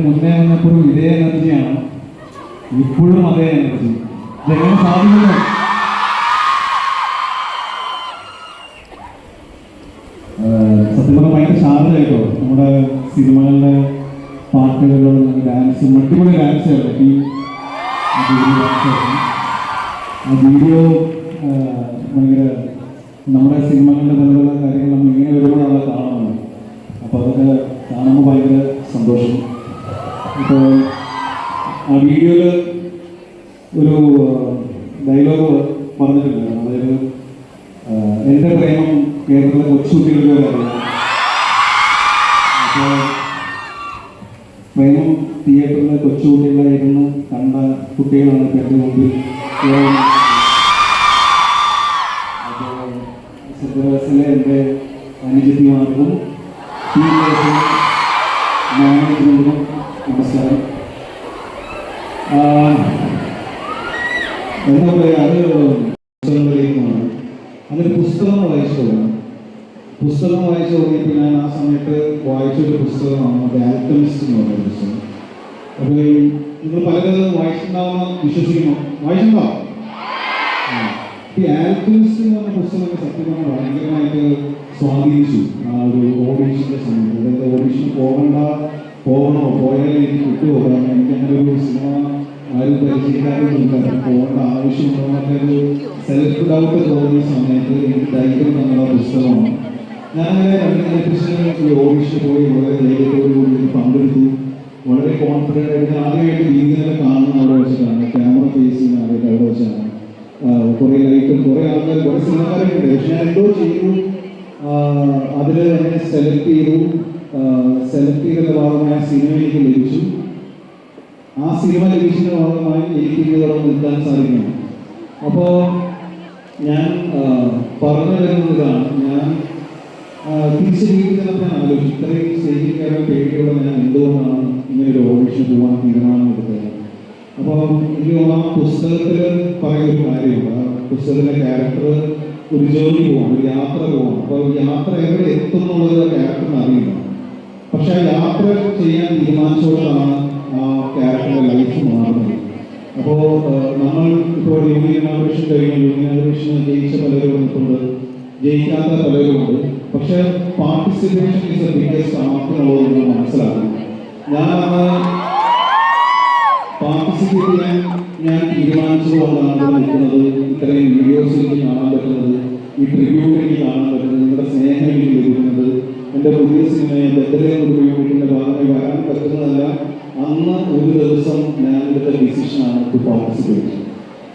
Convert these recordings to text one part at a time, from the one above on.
മുന്നേ വന്നപ്പോഴും ഇതേ എനർജിയാണ്, ഇപ്പോഴും അതേ എനർജി. ഇതെങ്ങനെ സാധിക്കുന്നു? സത്യം പറഞ്ഞാൽ ഭയങ്കര ശാന്തമായിട്ടോ നമ്മുടെ സിനിമകളിലെ പാട്ടുകളും ഡാൻസും അടിപൊളി ഡാൻസുകൾ. ആ വീഡിയോ ഭയങ്കര നമ്മുടെ സിനിമകളുടെ പല പല കാര്യങ്ങൾ നമ്മൾ ഇങ്ങനെ വരുമ്പോഴാണ് കാണുന്നത്. അപ്പോൾ അതൊക്കെ കാണുമ്പോൾ ഭയങ്കര സന്തോഷം. ഇപ്പോൾ ആ വീഡിയോയിൽ ഒരു ഡയലോഗ് പറഞ്ഞിട്ടുണ്ട്, അതായത് എൻ്റെ പ്രേമം കേരളത്തിലെ കൊച്ചുകുട്ടികളുടെ അറിയാം. അപ്പോൾ പ്രേമം തിയേറ്ററിലെ കൊച്ചുകുട്ടികളായിരുന്നു കണ്ട കുട്ടികളാണ് ഇപ്പോൾ എൻ്റെ മുമ്പിൽ. അപ്പോൾ സെൻട്രൽ എൻ്റെ അനുജത്തിമാർക്കും മാനേജ്മെൻറ്റിനും നമസ്കാരം. എന്താ പറയുക, അത് പുസ്തകങ്ങളിലേക്കുമാണ്. അതൊരു പുസ്തകം വായിച്ചു തുടങ്ങി. പുസ്തകം വായിച്ചു തുടങ്ങിയപ്പോൾ ഞാൻ ആ സമയത്ത് വായിച്ചൊരു പുസ്തകമാണ് അത് ആൽക്കമിസ്റ്റ് എന്ന് പറയുന്ന പുസ്തകം. അപ്പോൾ നിങ്ങൾ പലരും വായിച്ചിട്ടുണ്ടാവുന്ന വിശ്വസിക്കുന്നു. വായിച്ചിട്ടുണ്ടോ? ഈ ആൽക്കമിസ്റ്റ് എന്ന് പറഞ്ഞ പുസ്തകം സത്യം പറഞ്ഞാൽ ഭയങ്കരമായിട്ട് സ്വാധീനിച്ചു. ആ ഒരു ഓഡീഷൻ്റെ സമയത്ത്, അതായത് ഓഡീഷൻ പോകണോ പോയാലേ എനിക്ക് കിട്ടുമോ, കാരണം എനിക്ക് അങ്ങനെ ഒരു സിനിമ ആരും പരിചയക്കാരൊന്നുമില്ല, പോകേണ്ട ആവശ്യമുണ്ടോ എന്നൊക്കെ ഒരു സെൽഫ് ഡൗട്ട് തോന്നിയ സമയത്ത് എനിക്ക് ധൈര്യം തന്ന പുസ്തകമാണ്. ഞാനങ്ങനെ ഈ ഓഡീഷൻ പോയി വളരെ ധൈര്യത്തോടുകൂടി പങ്കെടുത്തു. വളരെ കോൺഫിഡൻ്റ് ആയിട്ട് ആദ്യമായിട്ട് രീതികളെ കാണുന്ന അവിടെ വെച്ചിട്ടാണ്, ക്യാമറ ഫേസ് ചെയ്യുന്ന ആദ്യമായിട്ട് അവിടെ വെച്ചാണ്. കുറേ ലൈറ്റും കുറേ ആൾക്കാർ കുറേ സിനിമക്കാരൊക്കെ ഉണ്ട്. പക്ഷെ ഞാൻ എന്തോ ചെയ്തു, അതിൽ എന്നെ സെലക്ട് ചെയ്തതിൻ്റെ ഭാഗമായ സിനിമ എനിക്ക് ലഭിച്ചു. ആ സിനിമ ലഭിച്ചതിൻ്റെ ഭാഗമായി എനിക്ക് ഇതിനോട് നിൽക്കാൻ സാധിക്കണം. അപ്പോൾ ഞാൻ പറഞ്ഞു വരുന്നതാണ്, ഞാൻ തിരിച്ച് വീട്ടിൽ തന്നെ ആലോചിച്ചു, ഇത്രയും സ്റ്റേജിൽ കയറാൻ പേടിയോടെ ഞാൻ എന്തുകൊണ്ടാണ് ഇങ്ങനെ ഒരു ഓഡിഷൻ പോകാൻ തീരുമാനം എടുത്തത്. അപ്പോൾ എനിക്ക് ആ പുസ്തകത്തിൽ പറയുന്നൊരു കാര്യമുണ്ട്. ആ പുസ്തകത്തിലെ ക്യാരക്ടർ ഒരു ജേർണി പോവാണ്, ഒരു യാത്ര പോവാണ്. അപ്പോൾ യാത്ര എവിടെ എത്തും എന്നുള്ളത് ക്യാരക്ടറിന് അറിയില്ല. പക്ഷെ ആ യാത്ര ചെയ്യാൻ തീരുമാനിച്ചുകൊണ്ടാണ് ആ ക്യാരക്ടറിൻ്റെ ലൈഫ് മാറുന്നത്. അപ്പോൾ നമ്മൾ ഇപ്പോൾ യൂണിയൻ ഇനാഗുറേഷൻ കഴിഞ്ഞ യൂണിയൻ ഇനാഗുറേഷൻ ജയിച്ച പലരും ഉണ്ട്, ജയിക്കാത്ത പലരുമുണ്ട്. പക്ഷെ participation is A biggest art എന്നുള്ളത് നമ്മൾ മനസ്സിലാക്കും. ഞാനന്ന് പാർട്ടിസിപ്പേറ്റ് ചെയ്യാൻ ഞാൻ തീരുമാനിച്ചതുകൊണ്ടാണ് നിൽക്കുന്നത്. ഇത്രയും വീഡിയോസ് എനിക്ക് കാണാൻ പറ്റുന്നത്, ഈ ട്രിബ്യൂട്ട് എനിക്ക് കാണാൻ പറ്റുന്നത്, നിങ്ങളുടെ സ്നേഹം എനിക്ക് ലഭിക്കുന്നത്, എൻ്റെ പുതിയ സിനിമയെ ബെത്തലേം ഒരു യൂണിറ്റിൻ്റെ ഭാഗമായി വരാൻ പറ്റുന്നതല്ല. അന്ന് ഒരു ദിവസം ഞാൻ എടുത്ത ഡിസിഷനാണ് ടു പാർട്ടിസിപ്പേറ്റ്.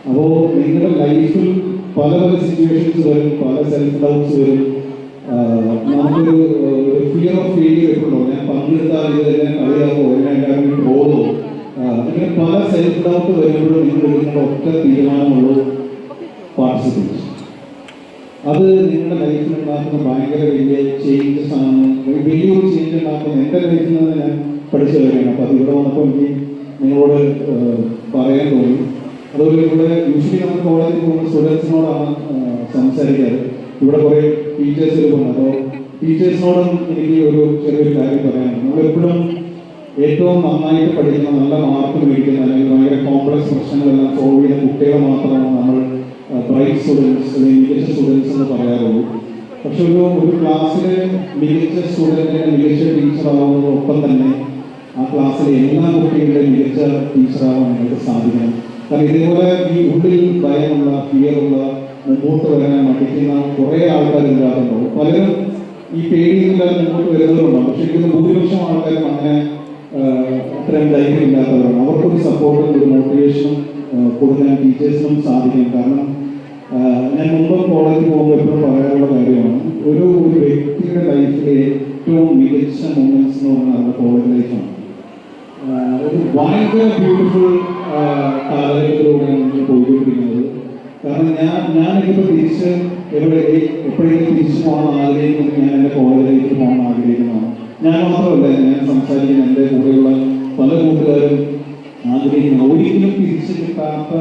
അപ്പോൾ നിങ്ങളുടെ ലൈഫിൽ പല പല സിറ്റുവേഷൻസ് വരും, പല സെൽഫ് ഡൗട്ട്സ് വരും. നമുക്കൊരു ഫിയർ ഓഫ് ഫെയിലിയർ എപ്പോഴുണ്ടോ, ഞാൻ പങ്കെടുത്താൽ ഇത് എന്നെ കളിയാക്കോ, എന്നെ എല്ലാവരും പോകുമോ, അങ്ങനെ പല സെൽഫ് ഡൗട്ട് വരുമ്പോഴും നിങ്ങൾ എടുക്കുന്ന ഒറ്റ തീരുമാനമുള്ളൂ, പാർട്ടിസിപ്പേറ്റ്. അത് നിങ്ങളുടെ ലൈഫിൽ ഉണ്ടാക്കുന്ന ഭയങ്കര വലിയ ചേഞ്ചസ് ആണ്, വലിയൊരു ചേഞ്ച് ഉണ്ടാക്കുന്ന എൻ്റെ ലൈഫിൽ നിന്ന് ഞാൻ പഠിച്ചു വരികയാണ്. അപ്പോൾ അത് ഇവിടെ വന്നപ്പോൾ എനിക്ക് നിങ്ങളോട് പറയാൻ തോന്നി. അതുപോലെ ഇവിടെ യൂഷ്വലി നമ്മൾ കോളേജിൽ പോകുന്ന സ്റ്റുഡൻസിനോടാണ് സംസാരിക്കാറ്. ഇവിടെ കുറേ ടീച്ചേഴ്സ് ഇരിപ്പുണ്ട്. അപ്പോൾ ടീച്ചേഴ്സിനോടും എനിക്ക് ഒരു ചെറിയൊരു കാര്യം പറയാനുണ്ട്. നമ്മളെപ്പോഴും ഏറ്റവും നന്നായിട്ട് പഠിക്കുന്ന, നല്ല മാർക്ക് മേടിക്കുന്ന, അല്ലെങ്കിൽ ഭയങ്കര കോംപ്ലക്സ് പ്രശ്നങ്ങളെല്ലാം സോൾവ് ചെയ്യുന്ന കുട്ടികളെ മാത്രമാണ് നമ്മൾ ബ്രൈറ്റ് സ്റ്റുഡൻസ്, മികച്ച സ്റ്റുഡൻസ് എന്ന് പറയാറുള്ളൂ. പക്ഷെ ഒരു ക്ലാസ്സിലെ മികച്ച സ്റ്റുഡൻറ്റിനെ മികച്ച ടീച്ചറാവുന്നതോടൊപ്പം തന്നെ ആ ക്ലാസ്സിലെ എല്ലാ കുട്ടികളുടെയും മികച്ച ടീച്ചറാവാൻ നിങ്ങൾക്ക് സാധിക്കണം. കാരണം ഇതേപോലെ ഈ ഉള്ളിൽ ഭയമുള്ള, ഫിയറുള്ള, മുമ്പോട്ട് വരാൻ മടിക്കുന്ന കുറേ ആൾക്കാർ ഇതിനകത്തുണ്ടാവും. പലരും ഈ പേടിയില്ലാതെ മുമ്പോട്ട് വരുന്നവരുണ്ടാവും. പക്ഷെ എനിക്ക് ഭൂരിപക്ഷം ആൾക്കാരും അങ്ങനെ അത്രയും ധൈര്യം ഇല്ലാത്തവരാണ്. അവർക്കൊരു സപ്പോർട്ടും ഒരു മോട്ടിവേഷനും കൊടുക്കാൻ ടീച്ചേഴ്സിനും സാധിക്കും. കാരണം ഞാൻ മുമ്പ് കോളേജിൽ പോകുമ്പോൾ എപ്പോഴും പറയാനുള്ള കാര്യമാണ്, ഒരു വ്യക്തിയുടെ ലൈഫിലെ ഏറ്റവും മികച്ച മൊമെന്റ്സ് എന്ന് പറഞ്ഞാൽ അവരുടെ കോളേജ് ലൈഫാണ്. ഒരു ഭയങ്കര ബ്യൂട്ടിഫുൾ കാലഘട്ടത്തിലൂടെയാണ് നമ്മൾ പോയിക്കൊണ്ടിരിക്കുന്നത്. കാരണം ഞാനിപ്പോൾ തിരിച്ച് എപ്പോഴെങ്കിലും തിരിച്ചു പോകാൻ ആഗ്രഹിക്കുന്നത്, ഞാൻ എൻ്റെ കോളേജിലേക്ക് പോകാൻ ആഗ്രഹിക്കുന്നതാണ്. ഞാൻ മാത്രമല്ല, ഞാൻ സംസാരിക്കുന്ന എൻ്റെ കൂടെയുള്ള പല കൂട്ടുകാരും ആഗ്രഹിക്കുന്ന, ഒരിക്കലും തിരിച്ചു കിട്ടാത്ത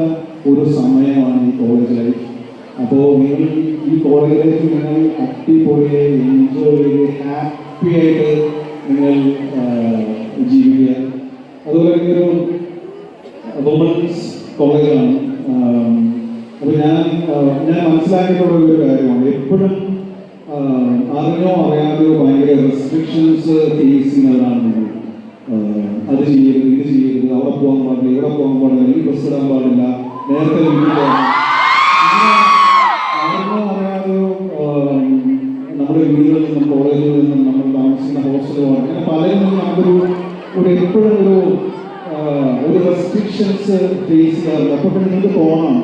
ഒരു സമയമാണ് ഈ കോളേജ് ലൈഫ്. അപ്പോൾ നിങ്ങൾ ഈ കോളേജ് ലൈഫ് നിങ്ങൾ അടിപൊളിയെ എൻജോയ് ചെയ്ത് ഹാപ്പി ആയിട്ട് നിങ്ങൾ ജീവിക്കുക. അറിയാതെയോ ഭയങ്കര റെസ്ട്രിക്ഷൻസ് ഫേസ് ചെയ്യുന്നവരാണ് നിങ്ങൾ. അത് ചെയ്യരുത്, ഇത് ചെയ്യരുത്, അവിടെ പോകാൻ പാടില്ല, ഇവിടെ പോകാൻ പാടില്ല, ഈ ബസ് ഇടാൻ പാടില്ല, നേരത്തെ വീട്ടിൽ പോകണം. അറിയാതെയോ നമ്മുടെ വീടുകളിൽ നിന്നും കോളേജിൽ നിന്നും നമ്മൾ താമസിക്കുന്ന ഹോസ്റ്റലിൽ പോകണം, അങ്ങനെ പലരും നമുക്കൊരു എപ്പോഴും ഒരു റെസ്ട്രിക്ഷൻസ് ഫേസ് ചെയ്യാറുണ്ട്. അപ്പോൾ പിന്നെ നിങ്ങൾക്ക് തോന്നാം,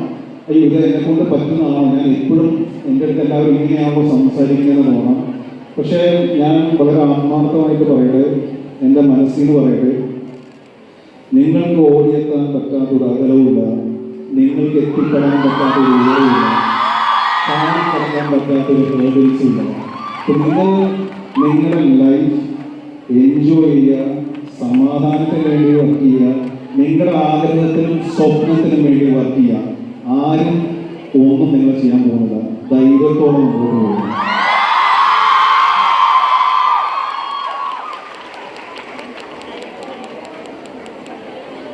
അയ്യോ ഇത് എന്നെ കൊണ്ട് പറ്റുന്നതാണോ, ഞാൻ എപ്പോഴും എൻ്റെ അടുത്ത് എല്ലാവരും ഇങ്ങനെയാകുമ്പോൾ സംസാരിക്കുന്നതെന്ന് തോന്നാം. പക്ഷേ ഞാൻ വളരെ ആത്മാർത്ഥമായിട്ട് പറയട്ടെ, എൻ്റെ മനസ്സിന് പറയട്ടെ, നിങ്ങൾക്ക് ഓടിയെത്താൻ പറ്റാത്തൊരു അകലവുമില്ല, നിങ്ങൾക്ക് എത്തിപ്പെടാൻ പറ്റാത്തൊരു ഉയരവില്ല, കാണാൻ കിടക്കാൻ പറ്റാത്തൊരു ഹേർഡിൽസും ഇല്ല. അപ്പം നിങ്ങൾ നിങ്ങളുടെ ലൈഫ് എൻജോയ് ചെയ്യുക, സമാധാനത്തിന് വേണ്ടി വർക്ക് ചെയ്യുക, നിങ്ങളുടെ ആഗ്രഹത്തിനും സ്വപ്നത്തിനും വേണ്ടി വർക്ക് ചെയ്യുക. ആരും ഒന്നും നിങ്ങൾ ചെയ്യാൻ പോകുന്നില്ല. ധൈര്യത്തോടെ മുമ്പോട്ട് പോകുക.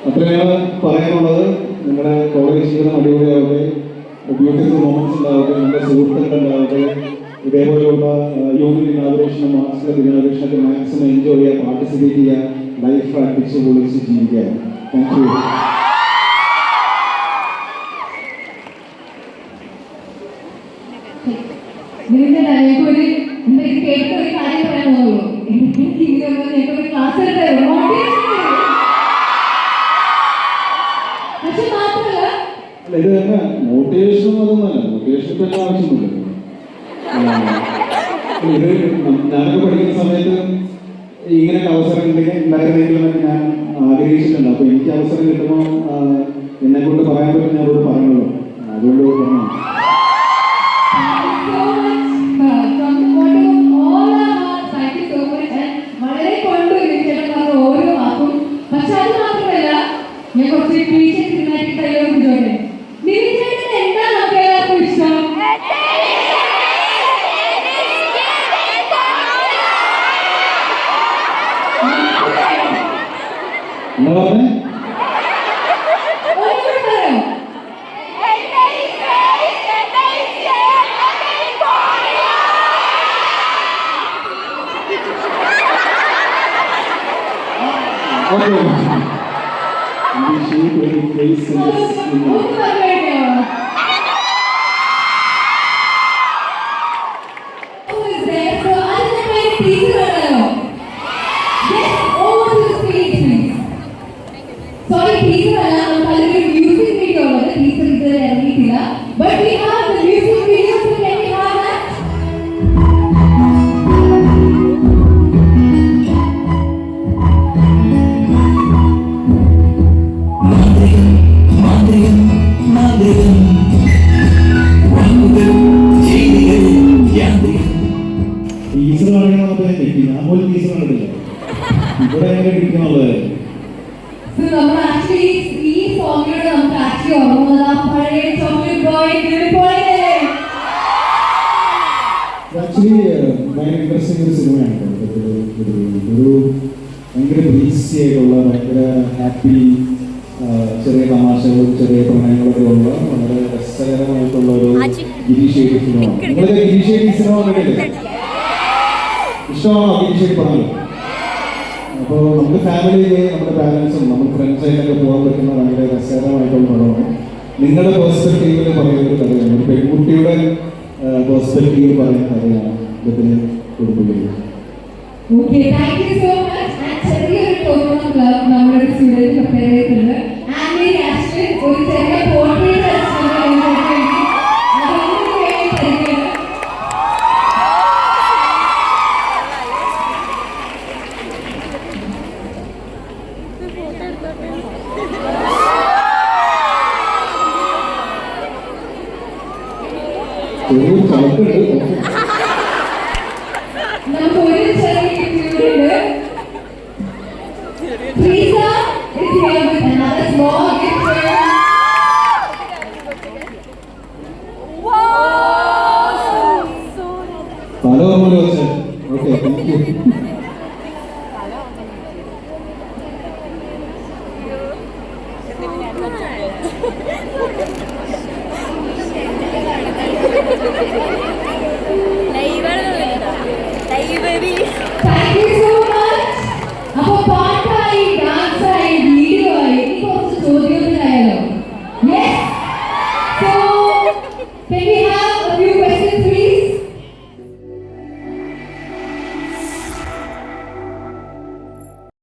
അത്രയാണ് പറയാനുള്ളത്. നിങ്ങളുടെ കോളേജ് ജീവിതം അടിപൊളിയാവട്ടെ, ബ്യൂട്ടിഫുൾ മൊമെന്റ്സ് ഉണ്ടാവട്ടെ, നിങ്ങളുടെ സുഹൃത്തുക്കൾ ഉണ്ടാവട്ടെ. ഇതേപോലെയുള്ള യൂണിയൻ ഇനാഗുറേഷനും മാസ്റ്റർ ഇനാഗുറേഷനൊക്കെ മാക്സിമം എൻജോയ് ചെയ്യുക, പാർട്ടിസിപ്പേറ്റ് ചെയ്യുക, ലൈഫ് അടിച്ച് പൊളിച്ച് ജീവിക്കുക. Thank you. ഇത് തന്നെ മോട്ടിവേഷൻ അതൊന്നല്ല, മോട്ടിവേഷൻ തന്നെ ആവശ്യമൊന്നുമില്ല. ഇത് ഞാനൊക്കെ പഠിക്കുന്ന സമയത്ത് ഇങ്ങനെയൊക്കെ അവസരം ഉണ്ടായിരുന്നെങ്കിലും ഞാൻ ആഗ്രഹിച്ചിട്ടുണ്ട്. അപ്പൊ എനിക്ക് അവസരം കിട്ടുമ്പോൾ എന്നെ കൊണ്ട് പറയാൻ പറ്റും, ഞാൻ അവരോട് പറയുള്ളൂ. അതുകൊണ്ട് പറഞ്ഞു. എന്താ പറഞ്ഞേ? But we have the music videos, so can we have that? Teacher പറയണമെന്നപ്പോ ഞാൻ തെറ്റി. ഞാൻ പോലും ടീച്ചർ കണ്ടിട്ടില്ല. ഇവിടെ എങ്ങനെ കിട്ടുന്നുള്ളത്? ആക്ച്വലി ഭയങ്കര ഇൻട്രസ്റ്റിംഗ് ഒരു സിനിമയാണ്. ഒരു ഭയങ്കര ബ്രീസി ആയിട്ടുള്ള, ഭയങ്കര ഹാപ്പി, ചെറിയ തമാശകളും ചെറിയ പ്രണയങ്ങളൊക്കെ ഉള്ള വളരെ രസകരമായിട്ടുള്ള ഒരു ഗിരീഷേരി സിനിമ. നിങ്ങളൊക്കെ ഗിരീഷേരി സിനിമ കണ്ടിട്ടില്ലേ? ഇഷ്ടമാണോ ഗിരീഷേരി പടങ്ങൾ? അപ്പോൾ നമ്മുടെ ഫാമിലിയിൽ നമ്മുടെ പാരൻസും നമ്മുടെ ഫ്രണ്ട്സായിട്ടൊക്കെ പോകാൻ പറ്റുന്ന ഭയങ്കര രസകരമായിട്ടുള്ള പടമാണ്. നിങ്ങളുടെ പേഴ്സ്പെക്റ്റീവിൽ പറയുന്ന ഒരു കഥയാണ്, ഒരു പെൺകുട്ടിയുടെ പേഴ്സ്പെക്റ്റീവ് പറയുന്ന കഥയാണ് ഇതിന് കൊടുക്കുന്നത്. Okay, thank you so much. And ചെറിയൊരു ടോക്കൺ ക്ലബ് നമ്മുടെ സ്റ്റുഡൻസ് പ്രിപ്പയർ ചെയ്തിട്ടുണ്ട്. ആൻഡി ആസ്റ്റൻ ഒരു ചെറിയ പോർട്രേറ്റ് ലൈവ് Can we